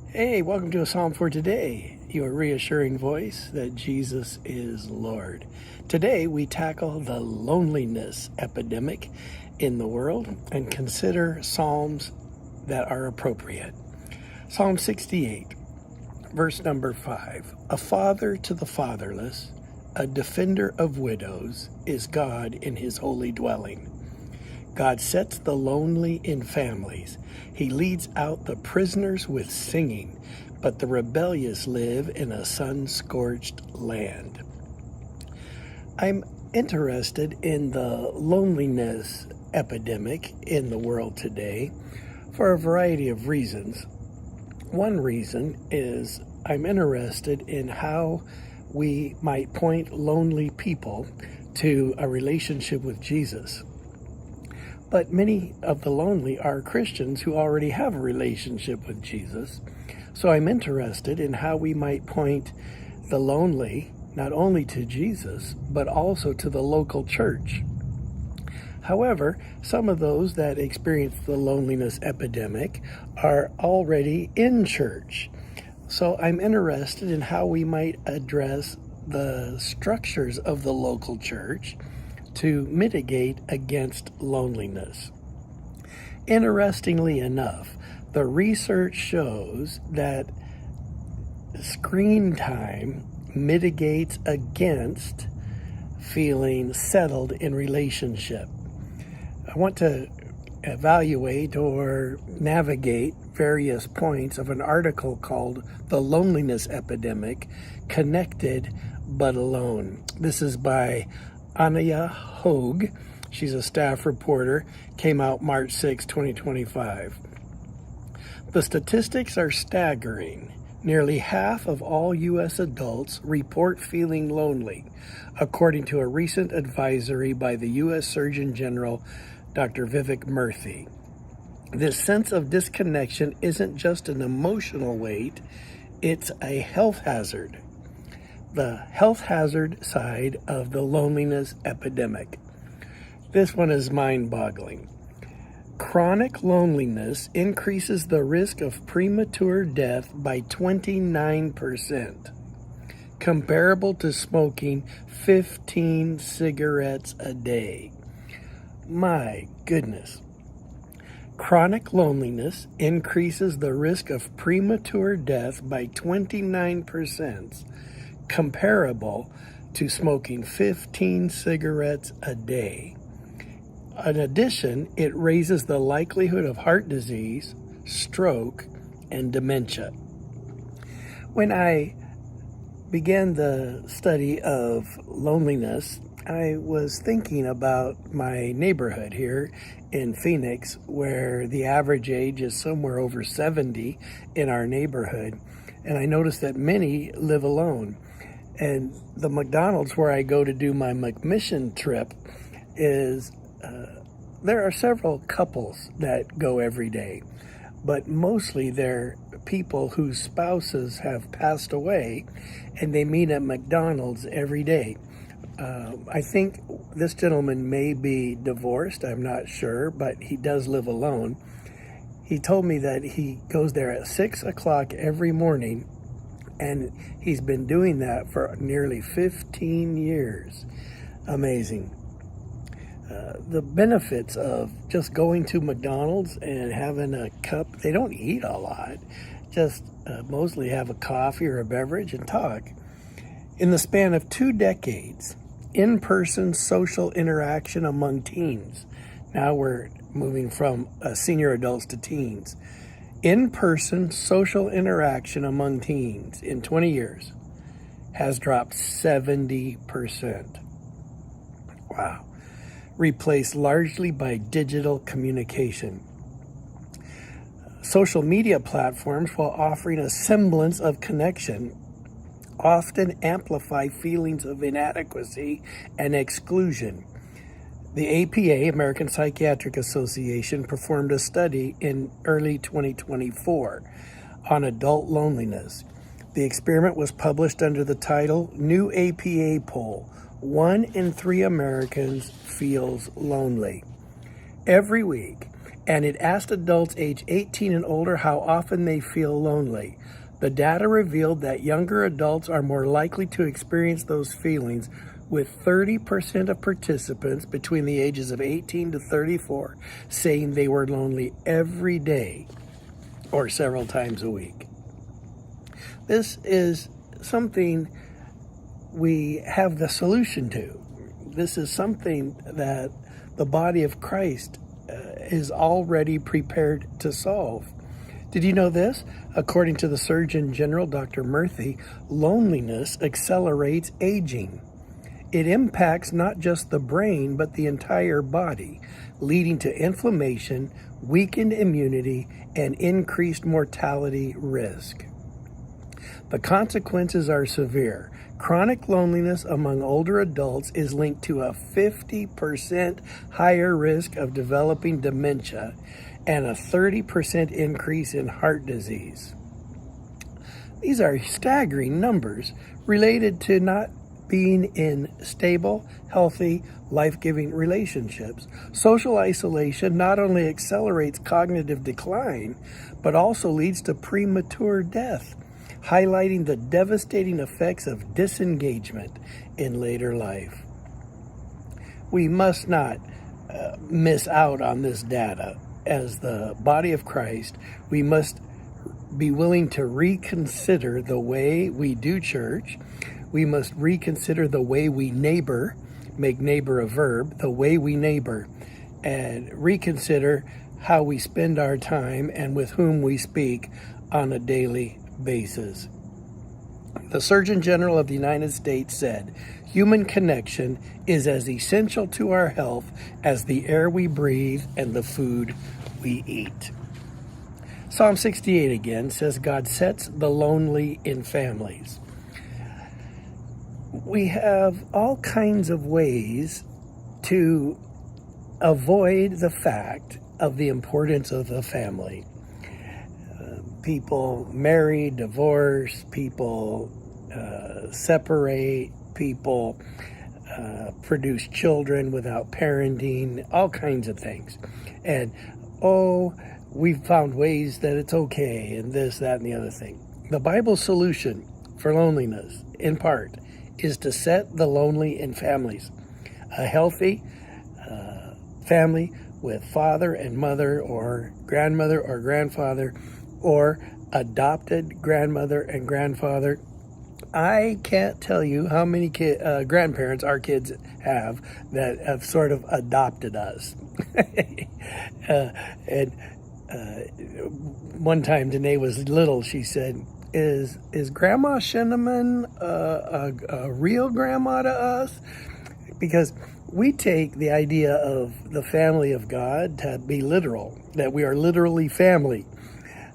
Hey, welcome to a Psalm for Today, your reassuring voice that Jesus is Lord. Today we tackle the loneliness epidemic in the world and consider Psalms that are appropriate. Psalm 68, verse number 5. A father to the fatherless, a defender of widows, is God in his holy dwelling. God sets the lonely in families. He leads out the prisoners with singing, but the rebellious live in a sun-scorched land. I'm interested in the loneliness epidemic in the world today for a variety of reasons. One reason is I'm interested in how we might point lonely people to a relationship with Jesus. But many of the lonely are Christians who already have a relationship with Jesus. So I'm interested in how we might point the lonely not only to Jesus, but also to the local church. However, some of those that experience the loneliness epidemic are already in church. So I'm interested in how we might address the structures of the local church to mitigate against loneliness. Interestingly enough, the research shows that screen time mitigates against feeling settled in relationship. I want to evaluate or navigate various points of an article called The Loneliness Epidemic, Connected But Alone. This is by Anya Hogue. She's a staff reporter, came out March 6, 2025. The statistics are staggering. Nearly half of all U.S. adults report feeling lonely, according to a recent advisory by the U.S. Surgeon General, Dr. Vivek Murthy. This sense of disconnection isn't just an emotional weight, it's a health hazard. The health hazard side of the loneliness epidemic. This one is mind-boggling. Chronic loneliness increases the risk of premature death by 29%, comparable to smoking 15 cigarettes a day. My goodness. Chronic loneliness increases the risk of premature death by 29%, comparable to smoking 15 cigarettes a day. In addition, it raises the likelihood of heart disease, stroke, and dementia. When I began the study of loneliness, I was thinking about my neighborhood here in Phoenix, where the average age is somewhere over 70 in our neighborhood, and I noticed that many live alone. And the McDonald's where I go to do my McMission trip is, there are several couples that go every day, but mostly they're people whose spouses have passed away and they meet at McDonald's every day. I think this gentleman may be divorced, I'm not sure, but he does live alone. He told me that he goes there at 6 o'clock every morning, and he's been doing that for nearly 15 years. Amazing. The benefits of just going to McDonald's and having a cup, they don't eat a lot, just mostly have a coffee or a beverage and talk. In the span of 2 decades, in-person social interaction among teens, now we're moving from senior adults to teens, in-person social interaction among teens in 20 years has dropped 70%. Wow. Replaced largely by digital communication. Social media platforms, while offering a semblance of connection, often amplify feelings of inadequacy and exclusion. The APA, American Psychiatric Association, performed a study in early 2024 on adult loneliness. The experiment was published under the title New APA Poll, 1 in 3 Americans feels lonely. Every week, and it asked adults age 18 and older how often they feel lonely. The data revealed that younger adults are more likely to experience those feelings, with 30% of participants between the ages of 18 to 34 saying they were lonely every day or several times a week. This is something we have the solution to. This is something that the body of Christ is already prepared to solve. Did you know this? According to the Surgeon General, Dr. Murthy, loneliness accelerates aging. It impacts not just the brain, but the entire body, leading to inflammation, weakened immunity, and increased mortality risk. The consequences are severe. Chronic loneliness among older adults is linked to a 50% higher risk of developing dementia and a 30% increase in heart disease. These are staggering numbers related to not being in stable, healthy, life-giving relationships. Social isolation not only accelerates cognitive decline, but also leads to premature death, highlighting the devastating effects of disengagement in later life. We must not miss out on this data. As the body of Christ, we must be willing to reconsider the way we do church. We must reconsider the way we neighbor, make neighbor a verb, the way we neighbor, and reconsider how we spend our time and with whom we speak on a daily basis. The Surgeon General of the United States said, "Human connection is as essential to our health as the air we breathe and the food we eat." Psalm 68 again says, God sets the lonely in families. We have all kinds of ways to avoid the fact of the importance of the family. People marry, divorce, people separate, people produce children without parenting, all kinds of things. And, we've found ways that it's okay, and this, that, and the other thing. The Bible's solution for loneliness, in part, is to set the lonely in families. A healthy family with father and mother or grandmother or grandfather or adopted grandmother and grandfather. I can't tell you how many grandparents our kids have that have sort of adopted us. One time Danae was little, she said, is Grandma Shinneman a real grandma to us? Because we take the idea of the family of God to be literal, that we are literally family.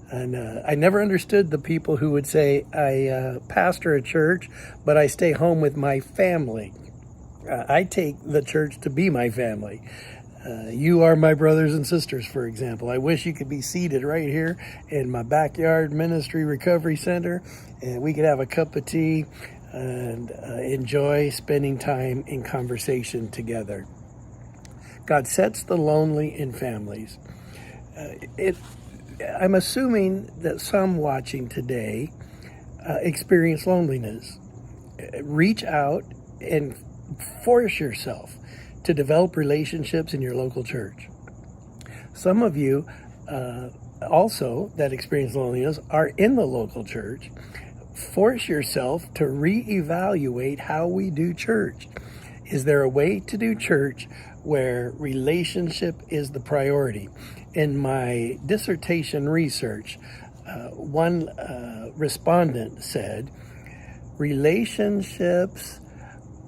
And I never understood the people who would say, I pastor a church, but I stay home with my family. I take the church to be my family. You are my brothers and sisters, for example. I wish you could be seated right here in my backyard ministry recovery center, and we could have a cup of tea and enjoy spending time in conversation together. God sets the lonely in families. I'm assuming that some watching today experience loneliness. Reach out and force yourself to develop relationships in your local church. Some of you also that experience loneliness are in the local church. Force yourself to reevaluate how we do church. Is there a way to do church where relationship is the priority? In my dissertation research, one respondent said, relationships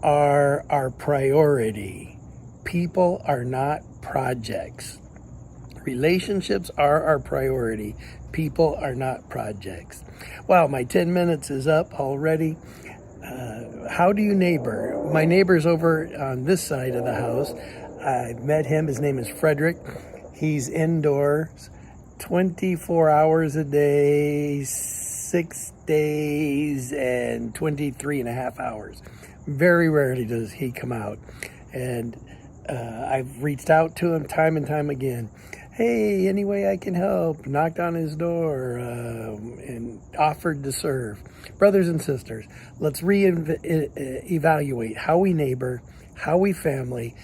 are our priority. People are not projects. Relationships are our priority. People are not projects. Wow, my 10 minutes is up already. How do you neighbor? My neighbor's over on this side of the house. I met him. His name is Frederick. He's indoors 24 hours a day, 6 days, and 23 and a half hours. Very rarely does he come out. And I've reached out to him time and time again. Hey, any way I can help, knocked on his door and offered to serve. Brothers and sisters, let's evaluate how we neighbor, how we family,